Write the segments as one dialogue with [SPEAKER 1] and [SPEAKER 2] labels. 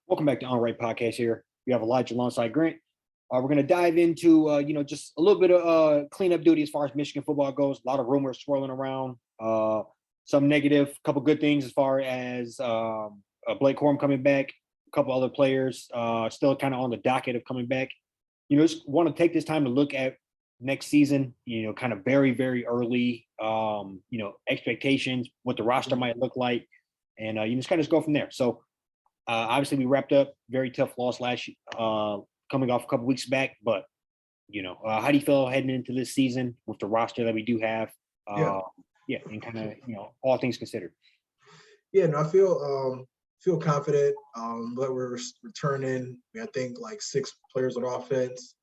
[SPEAKER 1] Welcome back to On Right Podcast here. We have Elijah alongside Grant. We're going to dive into, just a little bit of cleanup duty as far as Michigan football goes. A lot of rumors swirling around, some negative, a couple good things as far as Blake Corum coming back, a couple other players still kind of on the docket of coming back. Just want to take this time to look at next season, kind of very, very early, expectations, what the roster might look like, and just kind of go from there. So, obviously, we wrapped up very tough loss last coming off a couple weeks back. But how do you feel heading into this season with the roster that we do have? And kind of all things considered.
[SPEAKER 2] Yeah, no, I feel confident that we're returning. I think like 6 players on offense,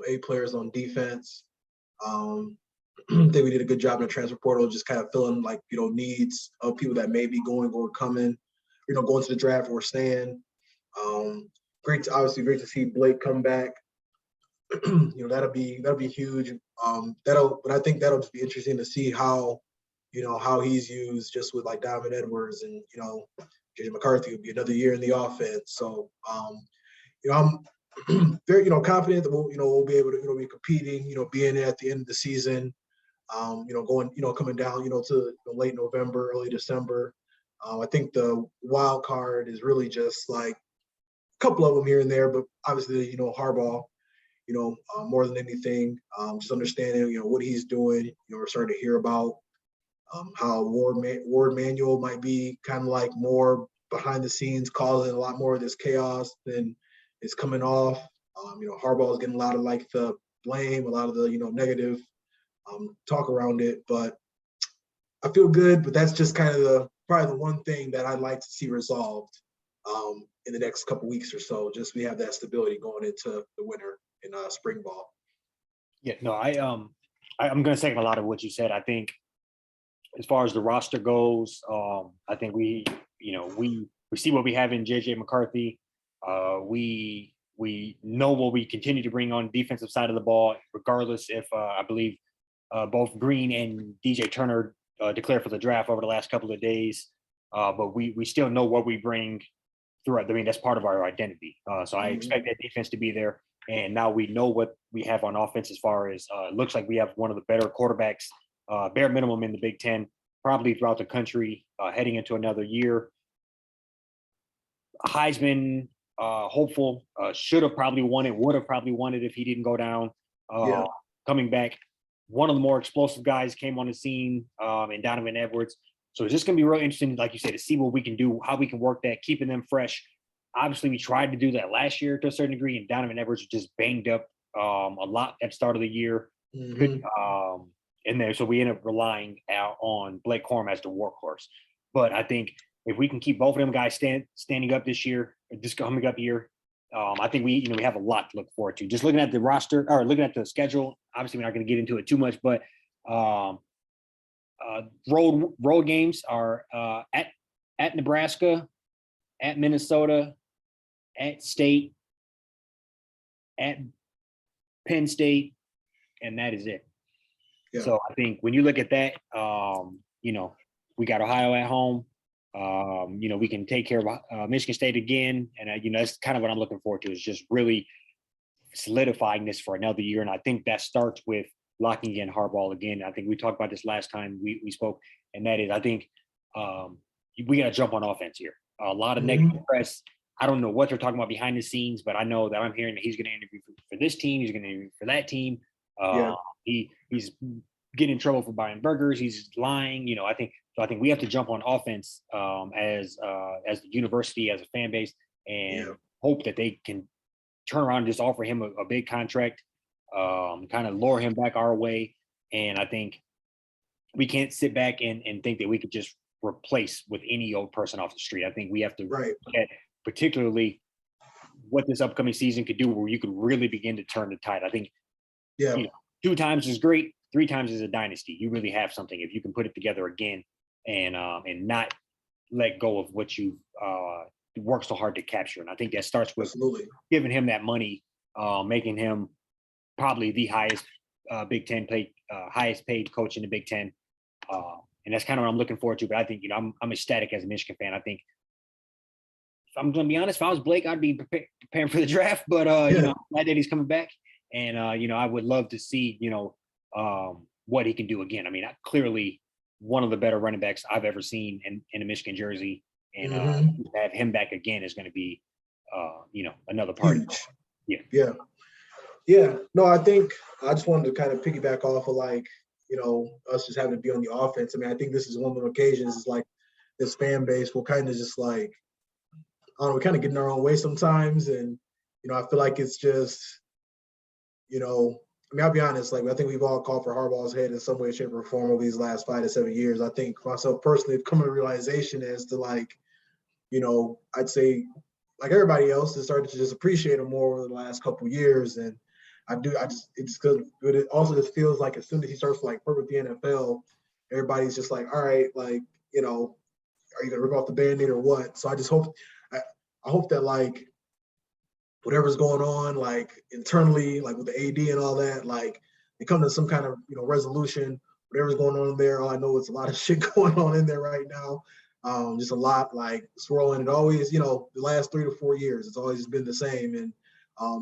[SPEAKER 2] 8 players on defense. I think we did a good job in the transfer portal, just kind of filling like needs of people that may be going or coming. Going to the draft or staying. Great to see Blake come back. That'll be huge. But I think that'll just be interesting to see how he's used just with like Donovan Edwards and JJ McCarthy will be another year in the offense. So I'm very confident that we'll be able to be competing. Being at the end of the season. Going coming down to late November, early December. I think the wild card is really just like a couple of them here and there, but obviously, Harbaugh, more than anything, just understanding, what he's doing. We're starting to hear about how Ward Manuel might be kind of like more behind the scenes, causing a lot more of this chaos than is coming off. Harbaugh is getting a lot of like the blame, a lot of the, negative talk around it, but I feel good, but that's just kind of probably the one thing that I'd like to see resolved in the next couple weeks or so. Just we have that stability going into the winter in spring ball.
[SPEAKER 1] Yeah, no, I'm going to second a lot of what you said. I think as far as the roster goes, I think we see what we have in JJ McCarthy. We know what we continue to bring on the defensive side of the ball, regardless if I believe both Green and DJ Turner declared for the draft over the last couple of days. But we still know what we bring throughout. I mean, that's part of our identity. So I expect that defense to be there. And now we know what we have on offense as far as it looks like we have one of the better quarterbacks, bare minimum in the Big Ten, probably throughout the country, heading into another year. Heisman hopeful, should have probably won it, would have probably won it if he didn't go down. Coming back, one of the more explosive guys came on the scene, in Donovan Edwards. So it's just going to be real interesting, like you said, to see what we can do, how we can work that, keeping them fresh. Obviously, we tried to do that last year to a certain degree, and Donovan Edwards was just banged up a lot at the start of the year. In there, so we ended up relying out on Blake Corum as the workhorse. But I think if we can keep both of them guys standing up this year, this coming up year, I think we have a lot to look forward to. Just looking at the roster or looking at the schedule, obviously we're not going to get into it too much, but road games are at Nebraska, at Minnesota, at State, at Penn State, and that is it. Yeah. So I think when you look at that, we got Ohio at home. We can take care of Michigan State again. And, that's kind of what I'm looking forward to, is just really solidifying this for another year. And I think that starts with locking in Harbaugh again. I think we talked about this last time we spoke, and that is, I think we got to jump on offense here. A lot of negative press. I don't know what they're talking about behind the scenes, but I know that I'm hearing that he's going to interview for this team. He's going to interview for that team. He's getting in trouble for buying burgers. He's lying. I think we have to jump on offense as the university, as a fan base, and hope that they can turn around and just offer him a big contract, kind of lure him back our way. And I think we can't sit back and think that we could just replace with any old person off the street. I think we have to look at particularly what this upcoming season could do, where you could really begin to turn the tide. I think 2 times is great, 3 times is a dynasty. You really have something if you can put it together again and not let go of what you've worked so hard to capture. And I think that starts with giving him that money, making him probably the highest Big Ten highest paid coach in the Big Ten. And that's kind of what I'm looking forward to. But I think, I'm ecstatic as a Michigan fan. I think I'm going to be honest, if I was Blake, I'd be preparing for the draft. But
[SPEAKER 2] Yeah.
[SPEAKER 1] glad that he's coming back, and I would love to see what he can do again. I mean, clearly one of the better running backs I've ever seen in a Michigan jersey, and
[SPEAKER 2] Mm-hmm.
[SPEAKER 1] to have him back again is going to be another party.
[SPEAKER 2] Huge.
[SPEAKER 1] Yeah.
[SPEAKER 2] Yeah. Yeah. No, I think I just wanted to kind of piggyback off of like, us just having to be on the offense. I mean, I think this is one of the occasions is like this fan base will kind of just like, I don't know, we kind of get in our own way sometimes. And, I feel like it's just, I mean, I'll be honest, like I think we've all called for Harbaugh's head in some way, shape, or form over these last 5 to 7 years. I think myself personally have come to a realization as to like, I'd say like everybody else has started to just appreciate him more over the last couple of years. And it's good, but it also just feels like as soon as he starts to like work with the NFL, everybody's just like, all right, like, are you gonna rip off the Band-Aid or what? So I just hope, I hope that like whatever's going on, like internally, like with the AD and all that, like they come to some kind of resolution. Whatever's going on in there, all I know it's a lot of shit going on in there right now. Just a lot like swirling. It always, the last 3 to 4 years, it's always been the same. And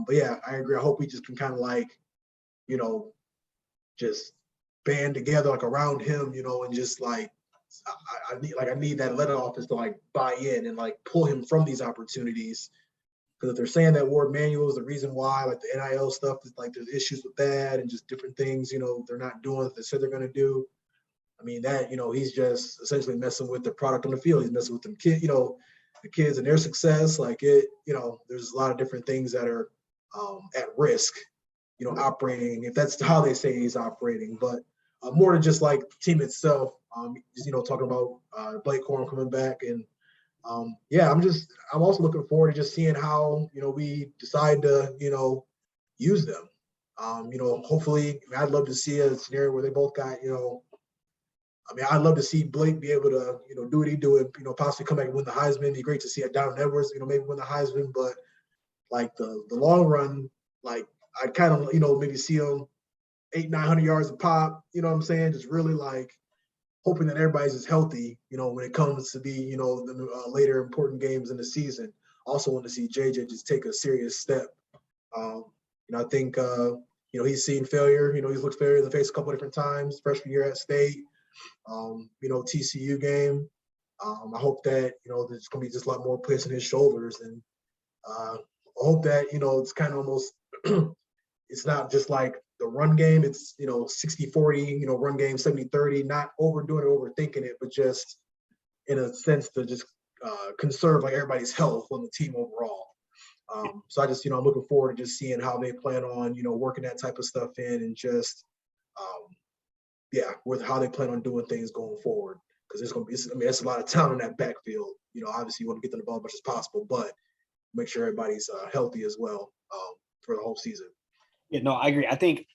[SPEAKER 2] but yeah, I agree. I hope we just can kind of like, just band together like around him, and just like I need that letter office to like buy in and like pull him from these opportunities. Because if they're saying that Ward Manual is the reason why, like the NIL stuff is like there's issues with that and just different things, they're not doing what they said they're going to do. I mean, that, he's just essentially messing with the product on the field. He's messing with them kids, the kids and their success. Like there's a lot of different things that are at risk, operating, if that's how they say he's operating. But more than just like the team itself, just, talking about Blake Corum coming back. And yeah, I'm also looking forward to just seeing how, we decide to, use them. Hopefully, I'd love to see a scenario where they both got, I'd love to see Blake be able to, do what he do and, possibly come back and win the Heisman. It'd be great to see a Down Edwards, maybe win the Heisman. But like the long run, like I'd kind of, maybe see him 800-900 yards a pop. You know what I'm saying? Just really like hoping that everybody's just healthy, when it comes to be, the later important games in the season. Also want to see JJ just take a serious step. I think, he's seen failure. He's looked failure in the face a couple of different times, freshman year at State. TCU game. I hope that, there's going to be just a lot more placed on his shoulders. And I hope that, it's kind of almost, it's not just like the run game. It's, 60-40, run game 70-30, not overdoing it, overthinking it, but just in a sense to just conserve like everybody's health on the team overall. So I just, I'm looking forward to just seeing how they plan on, working that type of stuff in and just, with how they plan on doing things going forward. Because there's going to be, it's a lot of talent in that backfield. Obviously you want to get them the ball as much as possible, but make sure everybody's healthy as well for the whole season.
[SPEAKER 1] Yeah, no, I agree. I think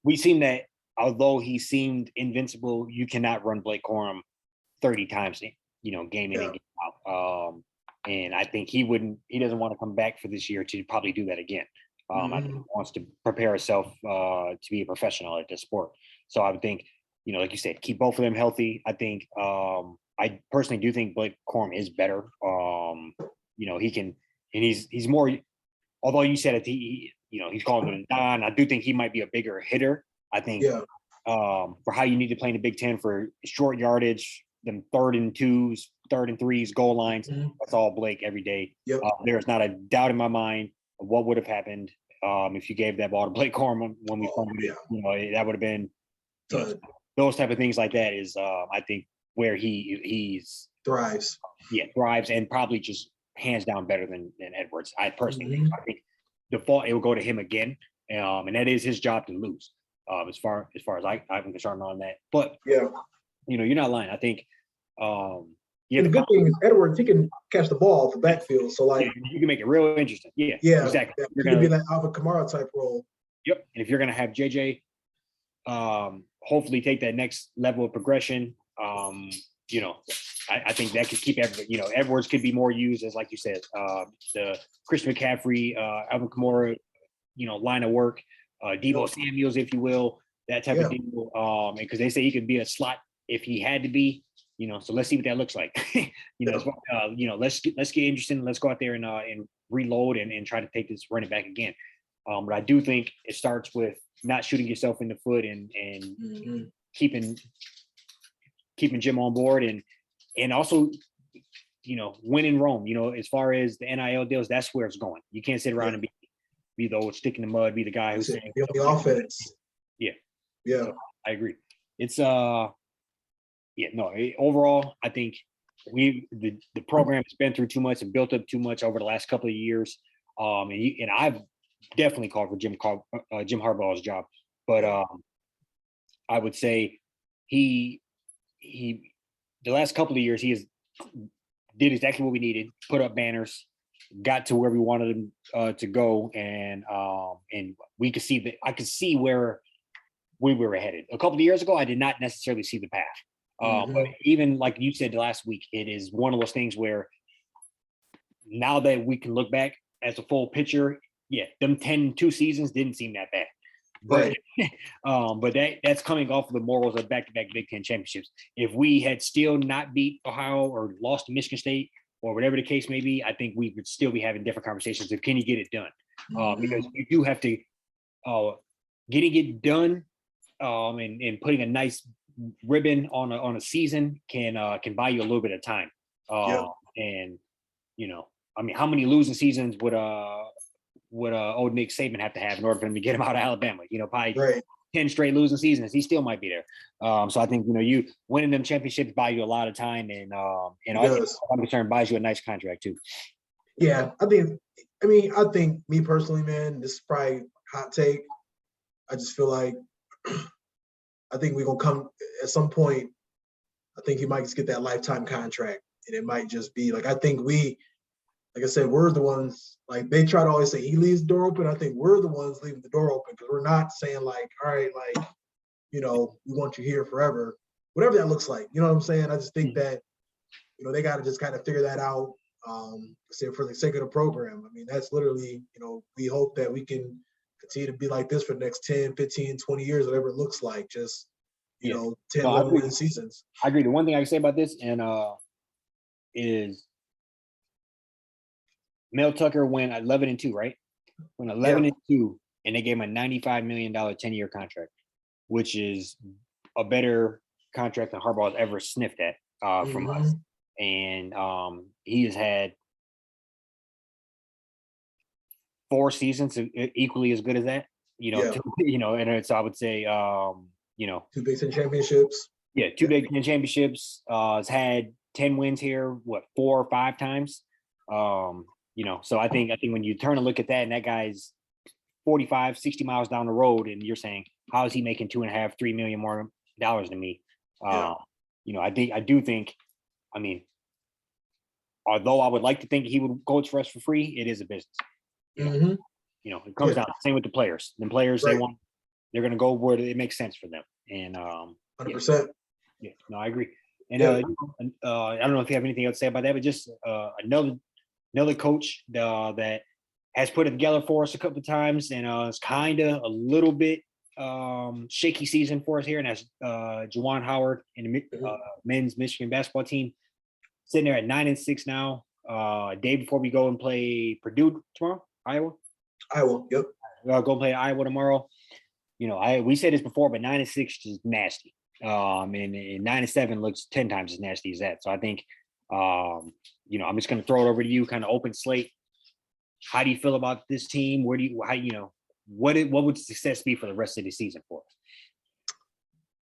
[SPEAKER 1] we've seen that although he seemed invincible, you cannot run Blake Corum 30 times, game in and game out. And I think he doesn't want to come back for this year to probably do that again. I think he wants to prepare himself to be a professional at this sport. So I would think, like you said, keep both of them healthy. I think I personally do think Blake Corum is better. He can, and he's more. Although you said it, he's calling it a Don. I do think he might be a bigger hitter. I think for how you need to play in the Big Ten for short yardage, them 3rd and 2s, 3rd and 3s, goal lines. That's all Blake every day.
[SPEAKER 2] Yep.
[SPEAKER 1] There's not a doubt in my mind of what would have happened if you gave that ball to Blake Corum when we fumbled it. That would have been those type of things like that is I think where he's
[SPEAKER 2] thrives.
[SPEAKER 1] Yeah, thrives and probably just hands down better than Edwards. I personally think. I think default it will go to him again, and that is his job to lose. As far as I'm concerned on that, but you're not lying. I think.
[SPEAKER 2] The good thing is Edwards, he can catch the ball off the backfield, so like
[SPEAKER 1] you can make it real interesting. Yeah, exactly.
[SPEAKER 2] You're gonna be in that Alvin Kamara type role.
[SPEAKER 1] Yep, and if you're gonna have JJ, hopefully take that next level of progression. I think that could keep everybody. Edwards could be more used as, like you said, the Chris McCaffrey, Alvin Kamara, line of work, Deebo Samuels, if you will, that type of deal. Because they say he could be a slot if he had to be. So let's see what that looks like. Let's get interested. Let's go out there and reload and try to take this running back again. But I do think it starts with not shooting yourself in the foot and keeping Jim on board and also, win in Rome. As far as the NIL deals, that's where it's going. You can't sit around and be the old stick in the mud, be the guy who's saying
[SPEAKER 2] the offense.
[SPEAKER 1] Yeah.
[SPEAKER 2] So
[SPEAKER 1] I agree. It's overall, I think the program has been through too much and built up too much over the last couple of years. And I've definitely called for Jim Harbaugh's job, but I would say he the last couple of years he has did exactly what we needed, put up banners, got to where we wanted him to go, and we could see that I could see where we were headed. A couple of years ago, I did not necessarily see the path. But even like you said last week, it is one of those things where now that we can look back as a full picture, them 10-2 seasons didn't seem that bad. But but that's coming off of the morals of back-to-back Big Ten championships. If we had still not beat Ohio or lost to Michigan State or whatever the case may be, I think we would still be having different conversations of can you get it done? Because you do have to getting it done and putting a nice ribbon on a season can buy you a little bit of time. And I mean, how many losing seasons would old Nick Saban have to have in order for him to get him out of Alabama? Probably 10 straight losing seasons, he still might be there. So I think you winning them championships buy you a lot of time, and I'm concerned buys you a nice contract too.
[SPEAKER 2] Yeah, I think me personally, man, this is probably hot take. I just feel like I think we're gonna come at some point. I think he might just get that lifetime contract, and it might just be like I think like I said, we're the ones, like they try to always say he leaves the door open. I think we're the ones leaving the door open because we're not saying like, all right, like, we want you here forever, whatever that looks like. You know what I'm saying? I just think that, they got to just kind of figure that out, say for the sake of the program. I mean, that's literally, we hope that we can continue to be like this for the next 10, 15, 20 years, whatever it looks like, just, 10, 11 win seasons.
[SPEAKER 1] I agree. The one thing I can say about this is Mel Tucker went 11-2, right? Went 11-2, and they gave him a $95 million 10-year contract, which is a better contract than Harbaugh has ever sniffed at from us. And he has had 4 seasons equally as good as that. And so I would say,
[SPEAKER 2] 2 Big Ten championships.
[SPEAKER 1] Yeah, 2 Big Ten championships. Has had 10 wins here, 4 or 5 times. So I think when you turn and look at that, and that guy's 45, 60 miles down the road, and you're saying, how is he making $2.5, $3 million more dollars than me? I do think, I mean, although I would like to think he would coach for us for free, it is a business. It comes down same with the players. The players they're going to go where it makes sense for them. And
[SPEAKER 2] 100%.
[SPEAKER 1] Yeah, no, I agree. And I don't know if you have anything else to say about that, but just another coach that has put it together for us a couple of times, and it's kind of a little bit shaky season for us here. And that's Juwan Howard and the men's Michigan basketball team, sitting there at 9-6 now. A day before we go and play Purdue tomorrow, Iowa.
[SPEAKER 2] Yep.
[SPEAKER 1] Go play Iowa tomorrow. We said this before, but 9-6 is nasty. And 9-7 looks 10 times as nasty as that. So I think, I'm just going to throw it over to you, kind of open slate. How do you feel about this team? What would success be for the rest of the season for us?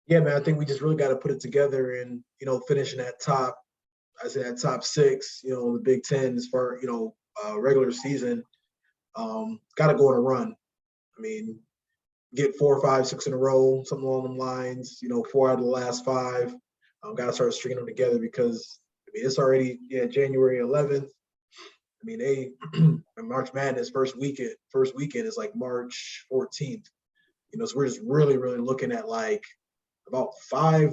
[SPEAKER 2] Yeah, man, I think we just really got to put it together and, finishing that top 6, the Big Ten as far, regular season, got to go on a run. I mean, get 4, 5, 6 in a row, something along them lines, 4 out of the last 5. Got to start stringing them together because, it's already January 11th. I mean, March Madness first weekend is like March 14th. So we're just really, really looking at like about 5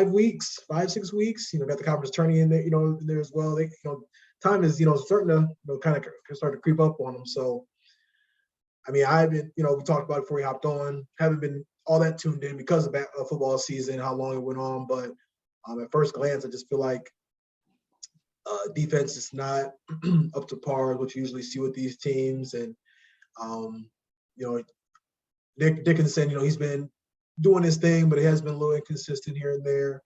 [SPEAKER 2] weeks, 5, 6 weeks. Got the conference tourney in there, in there as well. They, time is, starting to kind of start to creep up on them. So, I mean, I've been, we talked about it before we hopped on. Haven't been all that tuned in because of football season, how long it went on, but At first glance, I just feel like defense is not up to par, what you usually see with these teams. And, you know, Nick Dickinson, you know, he's been doing his thing, but he has been a little inconsistent here and there.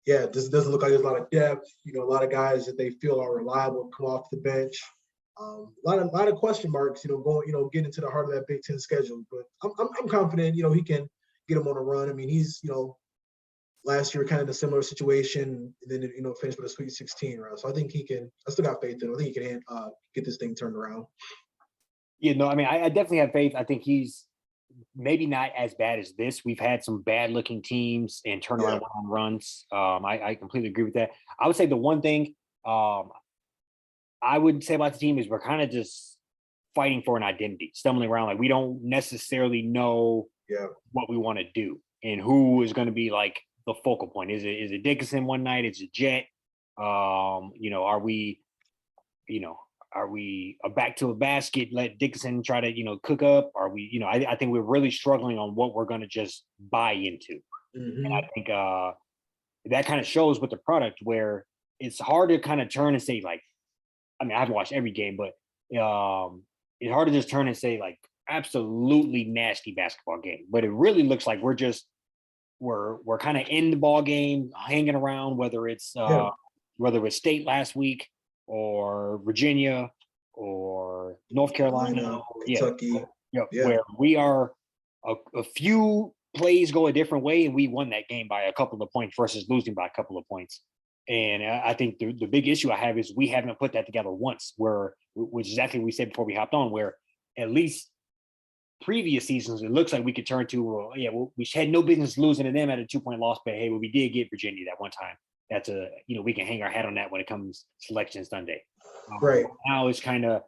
[SPEAKER 2] Yeah, this doesn't look like there's a lot of depth. You know, a lot of guys that they feel are reliable come off the bench. A lot of question marks. You know, getting into the heart of that Big Ten schedule. But I'm confident. You know, he can get him on a run. I mean, he's last year kind of in a similar situation, and then finished with a Sweet 16 round. So I think he can. I still got faith in him. I think he can get this thing turned around.
[SPEAKER 1] Yeah, no, I mean, I definitely have faith. I think he's maybe not as bad as this. We've had some bad looking teams and turnaround runs. I completely agree with that. I would say the one thing I would say about the team is we're kind of just fighting for an identity, stumbling around. Like we don't necessarily know what we want to do and who is going to be like the focal point. Is it Dickinson one night? Is it Jet? Are we a back to a basket, let Dickinson try to, cook up? Are we, I think we're really struggling on what we're going to just buy into.
[SPEAKER 2] Mm-hmm.
[SPEAKER 1] And I think that kind of shows with the product where it's hard to kind of turn and say like, I mean, I haven't watched every game, but it's hard to just turn and say like absolutely nasty basketball game. But it really looks like we're kind of in the ball game, hanging around, whether it's State last week or Virginia or North Carolina,
[SPEAKER 2] Kentucky.
[SPEAKER 1] Where we are a few plays go a different way, and we won that game by a couple of points versus losing by a couple of points. And I think the big issue I have is we haven't put that together once, which is exactly what we said before we hopped on, where at least previous seasons, it looks like we could turn to, we had no business losing to them at a 2-point loss, but hey, we did get Virginia that one time. That's we can hang our hat on that when it comes Selection Sunday.
[SPEAKER 2] Right.
[SPEAKER 1] Now it's kind of,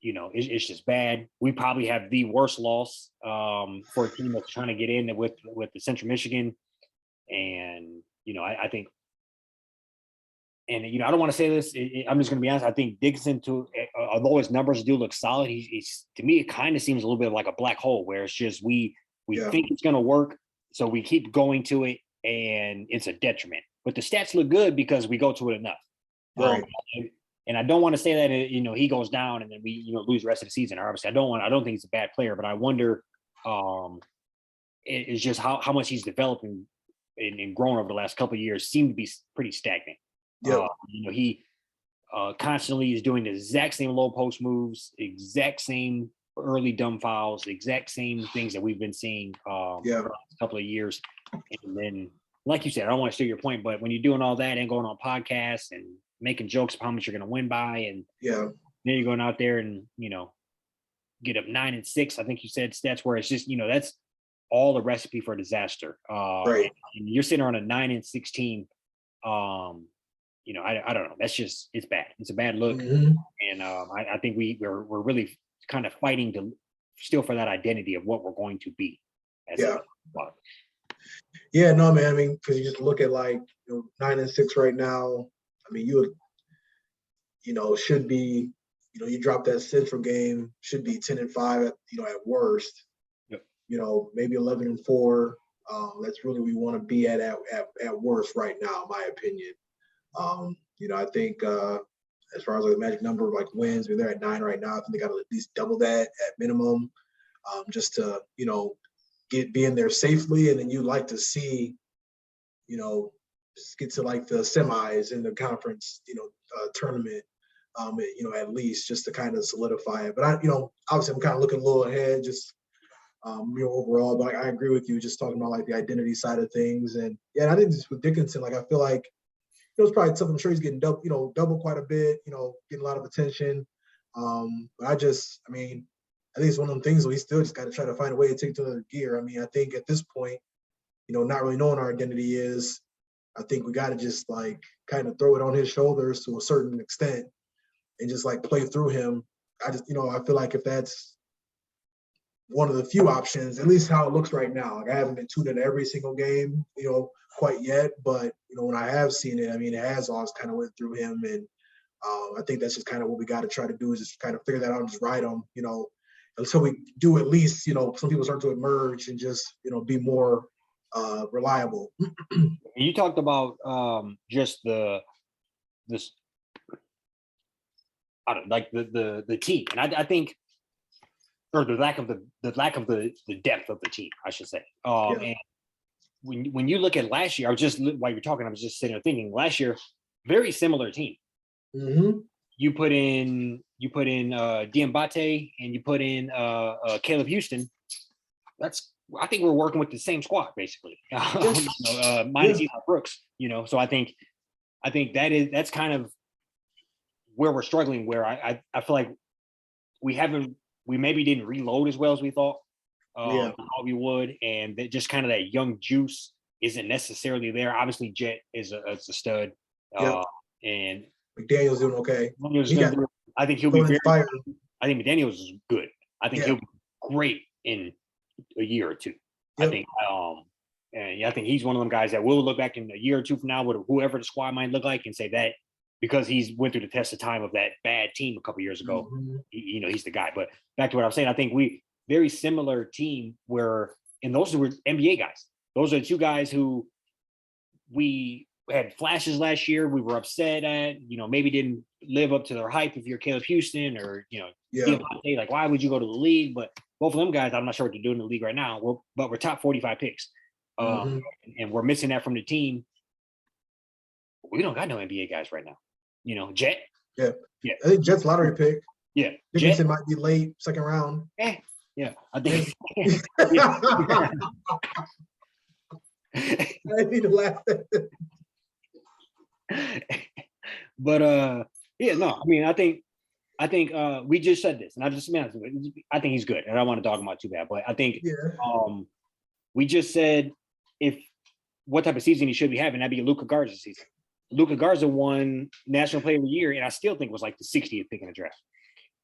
[SPEAKER 1] it's just bad. We probably have the worst loss for a team that's trying to get in with the Central Michigan. And, I think, and, I don't want to say this, I'm just going to be honest. I think Dickinson, although his numbers do look solid, he's to me, it kind of seems a little bit like a black hole where it's just we think it's going to work. So we keep going to it and it's a detriment. But the stats look good because we go to it enough.
[SPEAKER 2] Right.
[SPEAKER 1] And I don't want to say that, he goes down and then we, lose the rest of the season. Obviously, I don't think he's a bad player, but I wonder it's just how much he's developing and grown over the last couple of years seem to be pretty stagnant.
[SPEAKER 2] Yeah.
[SPEAKER 1] He constantly is doing the exact same low post moves, exact same early dumb fouls, exact same things that we've been seeing for the last couple of years. And then, like you said, I don't want to steal your point, but when you're doing all that and going on podcasts and making jokes of how much you're going to win by, and then you're going out there and, get up 9-6, I think you said stats where it's just, that's all the recipe for disaster.
[SPEAKER 2] Right.
[SPEAKER 1] And you're sitting on a 9-6 team. I don't know. That's just, it's bad. It's a bad look.
[SPEAKER 2] Mm-hmm.
[SPEAKER 1] And I think we're really kind of fighting to still for that identity of what we're going to be.
[SPEAKER 2] Yeah, no, man. I mean, because you just look at 9-6 right now. I mean, should be, you drop that Central game, should be 10-5 at worst.
[SPEAKER 1] Yep.
[SPEAKER 2] Maybe 11-4. That's really we want to be at worst right now, in my opinion. I think as far as the magic number of wins, they're at 9 right now. I think they got to at least double that at minimum, just to be in there safely. And then you'd like to see, get to the semis in the conference, tournament, at least just to kind of solidify it. But obviously I'm kind of looking a little ahead, just overall. But I agree with you, just talking about the identity side of things. And I think just with Dickinson, I feel like it's probably tough. I'm sure he's getting double quite a bit, getting a lot of attention. But I think it's one of them things where he still just got to try to find a way to take to another gear. I mean, I think at this point, not really knowing our identity is, I think we got to just kind of throw it on his shoulders to a certain extent and just play through him. I feel like if that's one of the few options, at least how it looks right now. I haven't been tuned in every single game, quite yet, but when I have seen it, I mean, it has always kind of went through him, and I think that's just kind of what we got to try to do is just kind of figure that out and just ride him, until we do at least, some people start to emerge and just, be more reliable.
[SPEAKER 1] You talked about just this, I don't like the team, and I think, or the lack of the depth of the team, I should say. And when you look at last year, while you're talking, I was just sitting there thinking last year, very similar team.
[SPEAKER 2] Mm-hmm.
[SPEAKER 1] You put in Diambate and you put in Caleb Houston. I think we're working with the same squad basically. Minus Eli Brooks, So I think that's kind of where we're struggling. Where I feel like we maybe didn't reload as well as we thought. Thought we would, and that just kind of that young juice isn't necessarily there. Obviously, Jet is a stud, and
[SPEAKER 2] McDaniel's doing okay.
[SPEAKER 1] I think he'll be
[SPEAKER 2] inspired.
[SPEAKER 1] I think McDaniel's is good. I think he'll be great in a year or two. I think, and I think he's one of them guys that will look back in a year or two from now with whoever the squad might look like and say that because he's went through the test of time of that bad team a couple years ago. Mm-hmm. He's the guy. But back to what I was saying, I think we very similar team and those were NBA guys. Those are two guys who we had flashes last year. We were upset at, maybe didn't live up to their hype if you're Caleb Houston or, like, why would you go to the league? But both of them guys, I'm not sure what they're doing in the league right now, but we're top 45 picks. And we're missing that from the team. We don't got no NBA guys right now. Jet.
[SPEAKER 2] Yeah. I think Jet's lottery pick.
[SPEAKER 1] Yeah.
[SPEAKER 2] Dickinson might be late, second round.
[SPEAKER 1] Yeah, I think.
[SPEAKER 2] I need to laugh at that.
[SPEAKER 1] But I think we just said this, and I think he's good, and I don't want to dog him out too bad, but I think we just said what type of season he should be having, that'd be a Luka Garza season. Luka Garza won National Player of the Year, and I still think was like the 60th pick in the draft.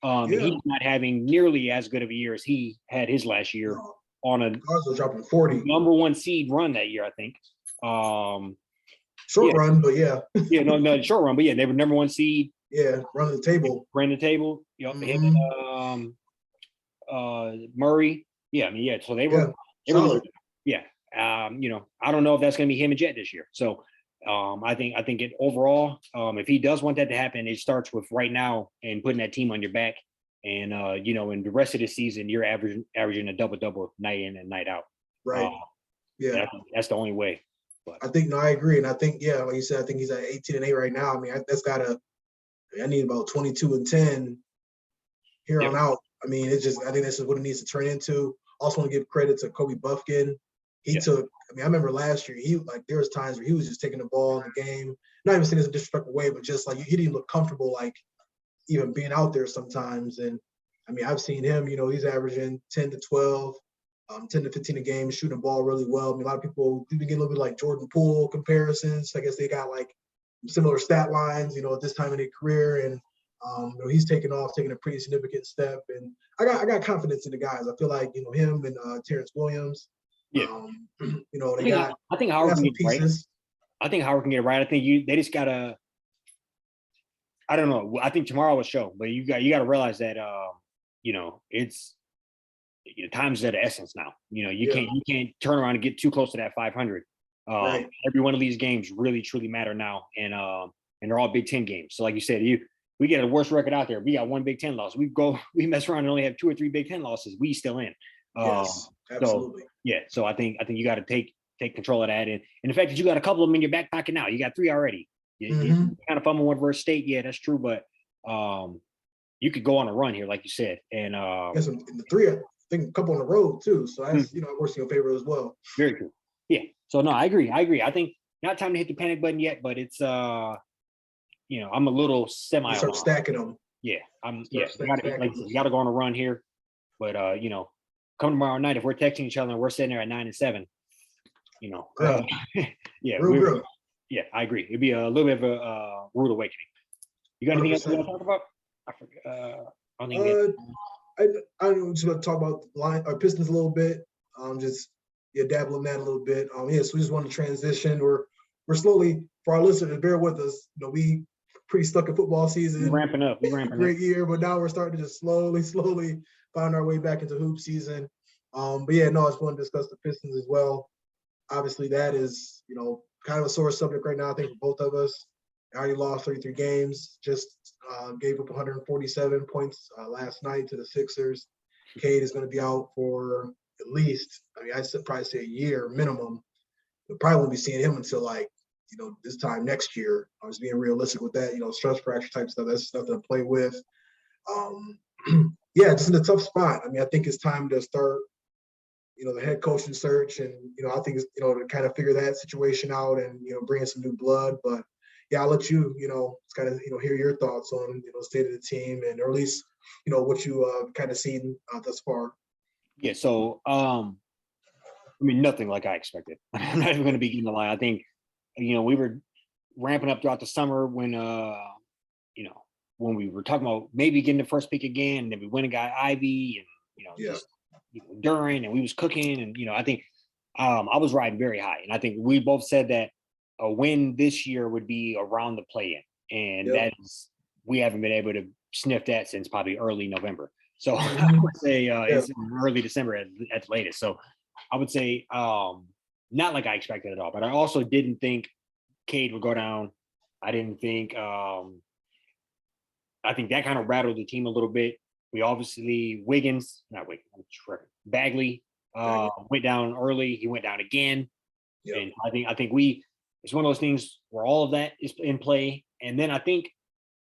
[SPEAKER 1] He's not having nearly as good of a year as he had his last year on a
[SPEAKER 2] dropping 40
[SPEAKER 1] number one seed run that year, I think.
[SPEAKER 2] Short run, but
[SPEAKER 1] short run, but they were number one seed.
[SPEAKER 2] Yeah, run the table.
[SPEAKER 1] Him and Murray. So they were. I don't know if that's going to be him and Jet this year. So I think it overall, if he does want that to happen, it starts with right now and putting that team on your back. And in the rest of the season, you're averaging a double night in and night out.
[SPEAKER 2] Right.
[SPEAKER 1] That's the only way. But
[SPEAKER 2] I agree, and I think like you said, I think he's at 18-8 right now. I mean, I need about 22-10 here on out. I mean, I think this is what it needs to turn into. Also want to give credit to Kobe Buffkin. I remember last year, there was times where he was just taking the ball in the game, not even saying this in a disrespectful way, but just like he didn't look comfortable, like even being out there sometimes. And I mean, I've seen him, he's averaging 10 to 12, 10 to 15 a game, shooting the ball really well. I mean, a lot of people, we've been getting a little bit like Jordan Poole comparisons. I guess they got like similar stat lines, at this time in their career. And he's taking a pretty significant step. And I got confidence in the guys. I feel like, him and Terrence Williams.
[SPEAKER 1] I think Howard can get it right. I think Howard can get it right. I think they just gotta. I don't know. I think tomorrow will show, but you got to realize that it's time's at the essence now. You can't turn around and get too close to that 500. Right. Every one of these games really truly matter now, and they're all Big Ten games. So like you said, we get the worst record out there. We got one Big Ten loss. We mess around and only have 2 or 3 Big Ten losses. We still in.
[SPEAKER 2] Yes, absolutely.
[SPEAKER 1] So I think you got to take control of that, and the fact that you got a couple of them in your back pocket now. You got 3 already. You kind of fumble one versus State. Yeah, that's true, but you could go on a run here, like you said, and
[SPEAKER 2] in the 3, I think a couple on the road too. So that's it works in your favor as well.
[SPEAKER 1] Very true. Yeah. So no, I agree. I think not time to hit the panic button yet, but it's I'm a little semi.
[SPEAKER 2] Start stacking them.
[SPEAKER 1] Yeah, you got to go on a run here, but come tomorrow night if we're texting each other and we're sitting there at 9-7. Yeah, I agree. It'd be a little bit of a rude awakening. You got anything else you want to talk about? I forgot.
[SPEAKER 2] I just want to talk about our Pistons a little bit. Dabble in that a little bit. So we just want to transition. We're slowly, for our listeners, bear with us. We pretty stuck in football season.
[SPEAKER 1] We're ramping up.
[SPEAKER 2] Great year, but now we're starting to just slowly find our way back into hoop season. I just want to discuss the Pistons as well. obviously that is, kind of a sore subject right now, I think, for both of us. Already lost 33 games, just gave up 147 points last night to the Sixers. Cade is going to be out for at least, I'd probably say a year minimum. We probably won't be seeing him until this time next year. I was being realistic with that, stress fracture type stuff. That's stuff to play with. Yeah, just in a tough spot. I think it's time to start, the head coaching search, and I think it's, to kind of figure that situation out and bring in some new blood. But yeah, I'll let you, kind of hear your thoughts on the state of the team, and or at least what you kind of seen thus far.
[SPEAKER 1] Yeah. So nothing like I expected. I'm not even going to be getting the lie. I think we were ramping up throughout the summer when when we were talking about maybe getting the first pick again, and then we went and got Ivy, and just Duran, and we was cooking, and I think I was riding very high, and I think we both said that a win this year would be around the play-in, and that is, we haven't been able to sniff that since probably early November. So I would say it's early December at the latest. So I would say not like I expected at all, but I also didn't think Cade would go down. I didn't think I think that kind of rattled the team a little bit. We obviously Bagley went down early. He went down again. Yep. And I think it's one of those things where all of that is in play. And then I think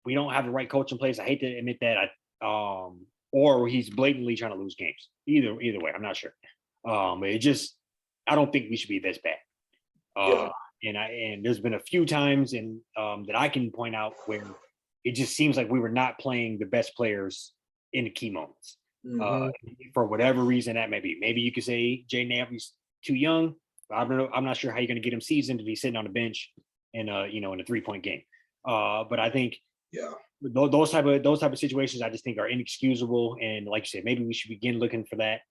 [SPEAKER 1] we don't have the right coach in place. I hate to admit that. Or he's blatantly trying to lose games. Either way, I'm not sure. I don't think we should be this bad. And there's been a few times that I can point out where it just seems like we were not playing the best players in the key moments. For whatever reason that may be. Maybe you could say Jay Navy's too young. I don't know. I'm not sure how you're going to get him seasoned if he's sitting on the bench in a 3-point game. But I think those type of situations I just think are inexcusable. And like you said, maybe we should begin looking for that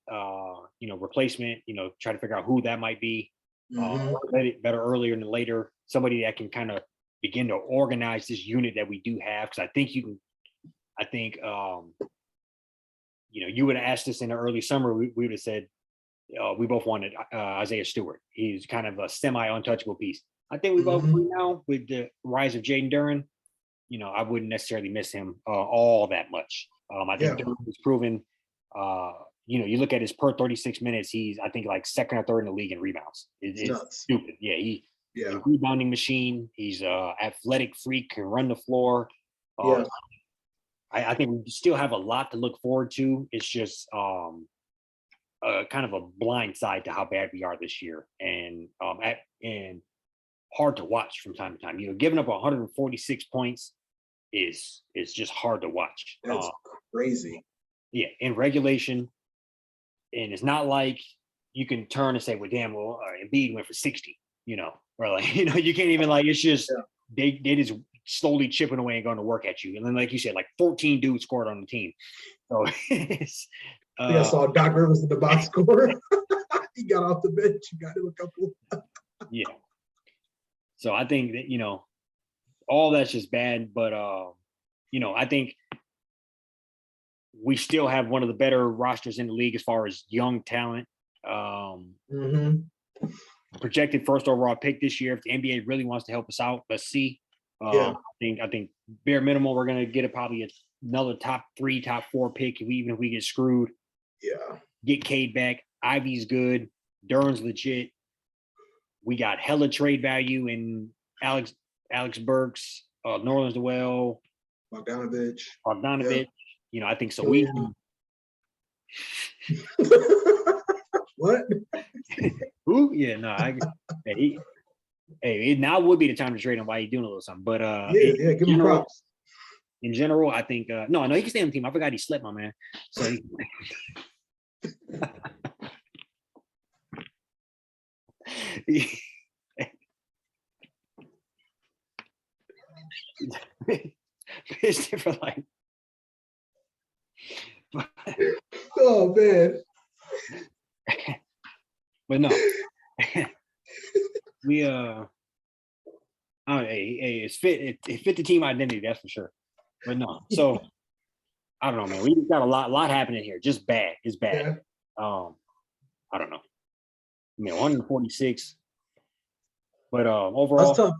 [SPEAKER 1] replacement. Try to figure out who that might be. Better earlier than later. Somebody that can kind of begin to organize this unit that we do have, because I think you would have asked us in the early summer, we would have said we both wanted Isaiah Stewart. He's kind of a semi-untouchable piece. I think we both agree now with the rise of Jaden Duran. I wouldn't necessarily miss him all that much. I think Duran has proven. You look at his per 36 minutes, he's I think like second or third in the league in rebounds. It's stupid. Yeah, he's a rebounding machine. He's athletic freak, can run the floor. I think we still have a lot to look forward to. It's just kind of a blind side to how bad we are this year, and hard to watch from time to time. Giving up 146 points is just hard to watch.
[SPEAKER 2] That's crazy.
[SPEAKER 1] Yeah, in regulation, and it's not like you can turn and say, "Well, damn, Embiid went for 60." Or like you can't even it's just they just slowly chipping away and going to work at you. And then, like you said, like 14 dudes scored on the team. So
[SPEAKER 2] I saw Doc Rivers in the box score. He got off the bench. You got him a couple.
[SPEAKER 1] Yeah. So I think that, all that's just bad. But, I think we still have one of the better rosters in the league as far as young talent. Projected first overall pick this year. If the NBA really wants to help us out, let's see. I think bare minimum we're gonna get probably another top 3, top 4 pick even if we get screwed.
[SPEAKER 2] Yeah.
[SPEAKER 1] Get Cade back. Ivy's good. Duran's legit. We got hella trade value in Alex Burks, Norland's well.
[SPEAKER 2] Bogdanovich.
[SPEAKER 1] Yeah. I think so. We
[SPEAKER 2] what?
[SPEAKER 1] Who? Yeah, no. Now would be the time to trade him while he's doing a little something. But
[SPEAKER 2] give him props.
[SPEAKER 1] In general, I think no, he can stay on the team. I forgot he slept, my man. So it's different like
[SPEAKER 2] oh man.
[SPEAKER 1] But no. We it's fit the team identity, that's for sure. But no, so I don't know, man. We got a lot happening here. Just bad. It's bad. I don't know. 146. But
[SPEAKER 2] That's
[SPEAKER 1] overall,
[SPEAKER 2] tough.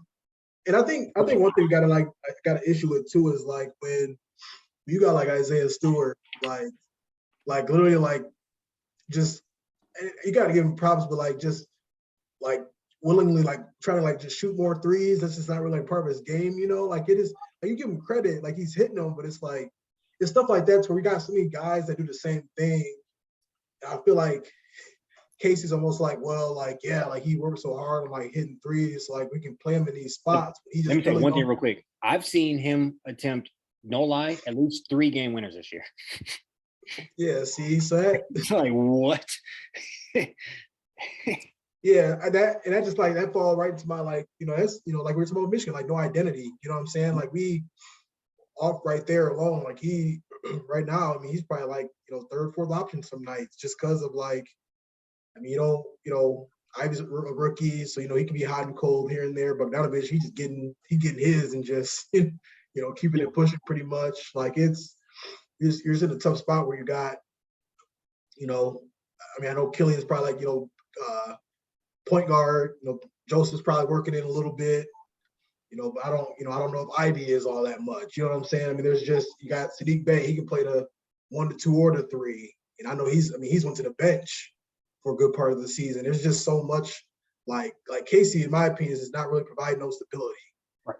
[SPEAKER 2] And I think one thing we got an issue with too is like when you got like Isaiah Stewart, like literally like just you got to give him props, but like just like willingly like trying to like just shoot more threes. That's just not really like part of his game, you know. Like it is like you give him credit, like he's hitting them, but it's like it's stuff like that where we got so many guys that do the same thing. I feel like Casey's almost like, well, like yeah, like he works so hard on like hitting threes, so like we can play him in these spots. But he
[SPEAKER 1] let
[SPEAKER 2] just
[SPEAKER 1] me say
[SPEAKER 2] really
[SPEAKER 1] one thing
[SPEAKER 2] don't.
[SPEAKER 1] real quick. I've seen him attempt, no lie, at least 3 game winners this year.
[SPEAKER 2] Yeah, see, so that
[SPEAKER 1] It's like what?
[SPEAKER 2] yeah, that just like that fall right into my like, you know, that's like we're talking about Michigan, like no identity. You know what I'm saying? Like we off right there alone, like he right now, I mean, he's probably like, third, fourth option some nights just because of like, I mean, Ivy's a rookie, so he can be hot and cold here and there, but Bogdanovich, he's getting his and just keeping it pushing pretty much. Like you're in a tough spot where you got, I mean, I know Killian's probably like, point guard, Joseph's probably working in a little bit, but I don't know if Ivy is all that much. You know what I'm saying? I mean, there's just you got Sadiq Bey, he can play the 1 to 2 or the 3. And I know he's went to the bench for a good part of the season. There's just so much like Casey, in my opinion, is not really providing no stability.
[SPEAKER 1] Right.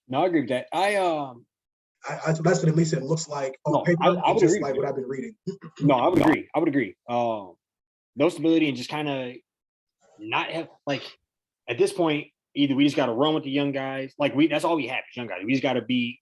[SPEAKER 1] No, I agree with that.
[SPEAKER 2] That's what at least it looks like on paper.
[SPEAKER 1] I would
[SPEAKER 2] just
[SPEAKER 1] agree
[SPEAKER 2] like what I've been reading.
[SPEAKER 1] No, I would agree. No stability and just kind of not have like at this point, either we just got to run with the young guys. Like that's all we have is young guys. We just got to be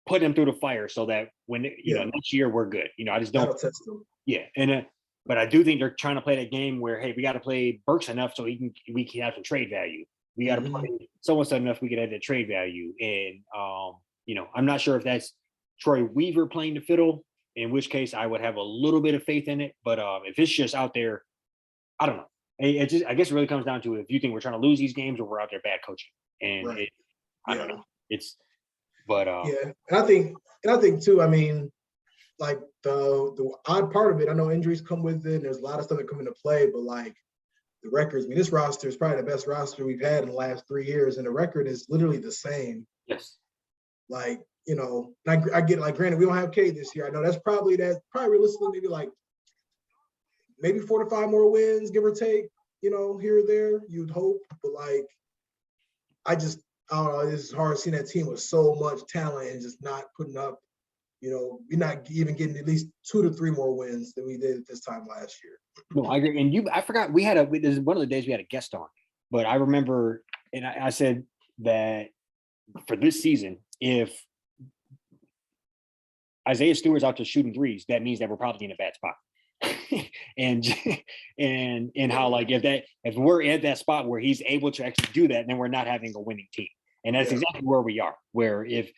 [SPEAKER 1] put them through the fire so that when next year we're good. I just don't
[SPEAKER 2] test them.
[SPEAKER 1] Yeah, and but I do think they're trying to play that game where hey, we got to play Burks enough so we can have some trade value. We got to play someone enough we can have that trade value. And I'm not sure if that's Troy Weaver playing the fiddle, in which case I would have a little bit of faith in it. But if it's just out there, I don't know. I guess it really comes down to if you think we're trying to lose these games or we're out there bad coaching. And
[SPEAKER 2] right.
[SPEAKER 1] I don't know.
[SPEAKER 2] Yeah, and I think too. I mean, like the odd part of it, I know injuries come with it. And there's a lot of stuff that come into play, but like the records. I mean, this roster is probably the best roster we've had in the last 3 years, and the record is literally the same.
[SPEAKER 1] Yes.
[SPEAKER 2] Like I get like granted we don't have K this year. I know that's probably realistically maybe 4 to 5 more wins, give or take. Here or there, you'd hope, but like I don't know. It's hard seeing that team with so much talent and just not putting up. We're not even getting at least 2 to 3 more wins than we did at this time last year.
[SPEAKER 1] No, I agree. And I forgot this is one of the days we had a guest on, but I remember, and I said that for this season, if Isaiah Stewart's out to shooting threes, that means that we're probably in a bad spot. and how like if we're at that spot where he's able to actually do that, then we're not having a winning team. And that's exactly where we are. Where if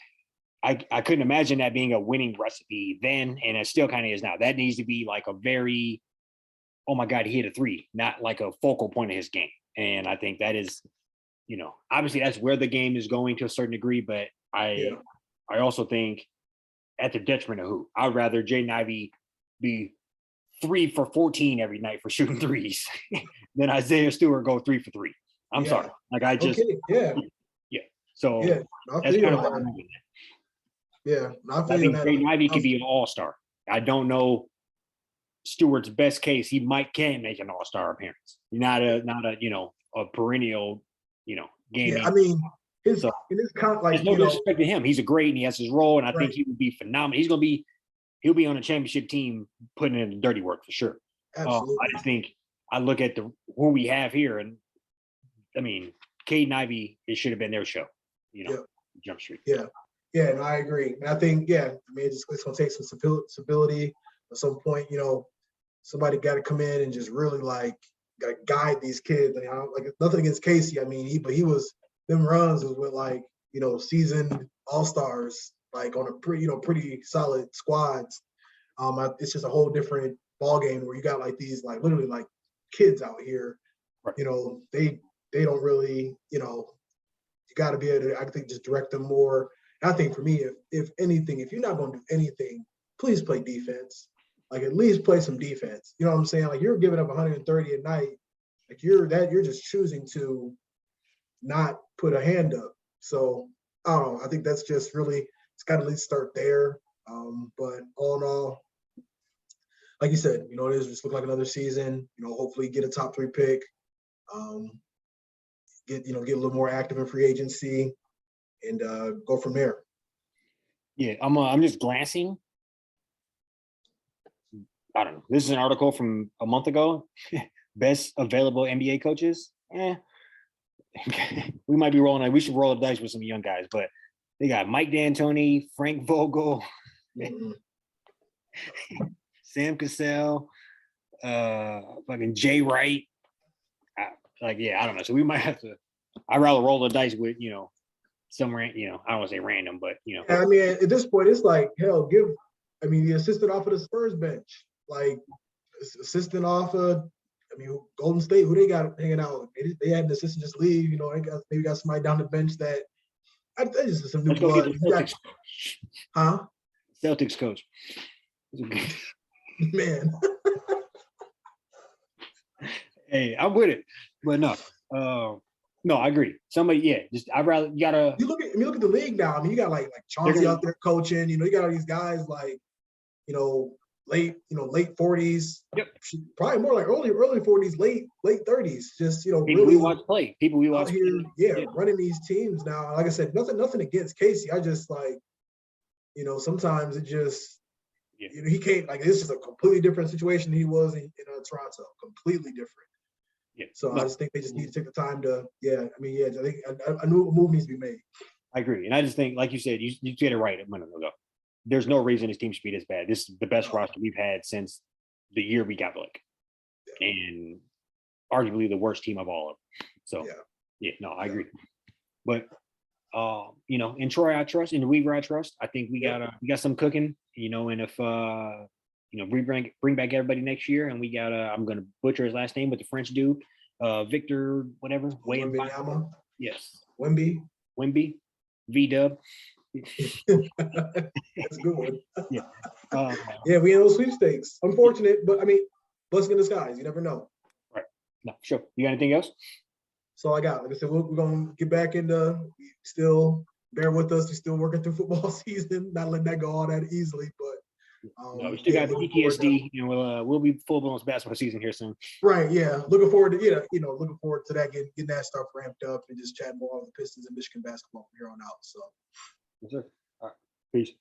[SPEAKER 1] I couldn't imagine that being a winning recipe then, and it still kind of is now. That needs to be like a very, oh my God, he hit a 3, not like a focal point of his game. And I think that is, obviously that's where the game is going to a certain degree. But I also think at the detriment of who? I'd rather Jaden Ivey be 3 for 14 every night for shooting threes than Isaiah Stewart go 3 for 3. I'm sorry. Like I just, So that's kind of what I'm moving at.
[SPEAKER 2] Yeah,
[SPEAKER 1] I think Jaden Ivey could be an all-star. I don't know Stewart's best case. He can make an all-star appearance. Not a a perennial game.
[SPEAKER 2] Yeah, I mean, it's kind of like
[SPEAKER 1] there's no disrespect to him. He's a great and he has his role, and I think he would be phenomenal. He'll be on a championship team putting in the dirty work for sure.
[SPEAKER 2] Absolutely.
[SPEAKER 1] I just think I look at who we have here, and I mean, Caden Ivey, it should have been their show. Jump Street.
[SPEAKER 2] Yeah, no, I agree. And I think, I mean, it's going to take some stability at some point. Somebody got to come in and just really like got to guide these kids. And like nothing against Casey. I mean, he was them runs was with like seasoned all-stars like on a pretty solid squads. It's just a whole different ball game where you got like these like literally like kids out here. Right. They don't really you got to be able to, I think, just direct them more. And I think for me, if anything, if you're not going to do anything, please play defense. Like at least play some defense. You know what I'm saying? Like you're giving up 130 a night. Like you're just choosing to not put a hand up. So I don't know. I think that's just really it's got to at least start there. But all in all, like you said, it is just look like another season. Hopefully get a top 3 pick. Get a little more active in free agency, and go from there.
[SPEAKER 1] Yeah, I'm just glancing. I don't know. This is an article from a month ago. Best available NBA coaches. We might be rolling. We should roll the dice with some young guys, but they got Mike D'Antoni, Frank Vogel, Sam Cassell, fucking Jay Wright. I don't know. So we might have to. I'd rather roll the dice with some I don't want to say random, but
[SPEAKER 2] I mean, at this point, it's like hell. The assistant off of the Spurs bench, like assistant off of. Golden State, who they got hanging out? They had an assistant just leave. Maybe got somebody down the bench that. I just some new blood. Huh?
[SPEAKER 1] Celtics coach.
[SPEAKER 2] Man.
[SPEAKER 1] Hey, I'm with it, but no, I agree. Somebody, I'd rather you gotta.
[SPEAKER 2] You look at the league now. You got like Chauncey out there coaching. You got all these guys like, late 40s.
[SPEAKER 1] Yep.
[SPEAKER 2] Probably more like early 40s, late 30s. Just
[SPEAKER 1] people
[SPEAKER 2] really
[SPEAKER 1] we watch play. People we watch
[SPEAKER 2] here, running these teams now. Like I said, nothing against Casey. I just like, sometimes it just, he can't. Like this is a completely different situation he was in Toronto. Completely different.
[SPEAKER 1] Yeah.
[SPEAKER 2] So I just think they just need to take the time to. I think a new move needs to be made.
[SPEAKER 1] I agree, and I just think, like you said, you get it right a minute ago. There's no reason his team should be this bad. This is the best roster we've had since the year we got Blake, and arguably the worst team of all of them. So, I agree. But in Troy I trust, in Weaver I trust. I think we got some cooking. And if we bring back everybody next year, and we got I'm gonna butcher his last name, but the French dude, Victor whatever,
[SPEAKER 2] Wemby.
[SPEAKER 1] Yes,
[SPEAKER 2] Wemby.
[SPEAKER 1] V-Dub.
[SPEAKER 2] That's a good one. We in those sweepstakes. Unfortunate, but blessing in disguise. You never know.
[SPEAKER 1] Right. No, sure. You got anything else?
[SPEAKER 2] So like I said, we're gonna get back into. Still bear with us. We're still working through football season. Not letting that go all that easily, but.
[SPEAKER 1] We still got PTSD, and we'll be full blown basketball season here soon.
[SPEAKER 2] Right. Yeah. Looking forward to looking forward to that, getting that stuff ramped up, and just chatting more on the Pistons and Michigan basketball from here on out. So.
[SPEAKER 1] Yes, sir. All right. Peace.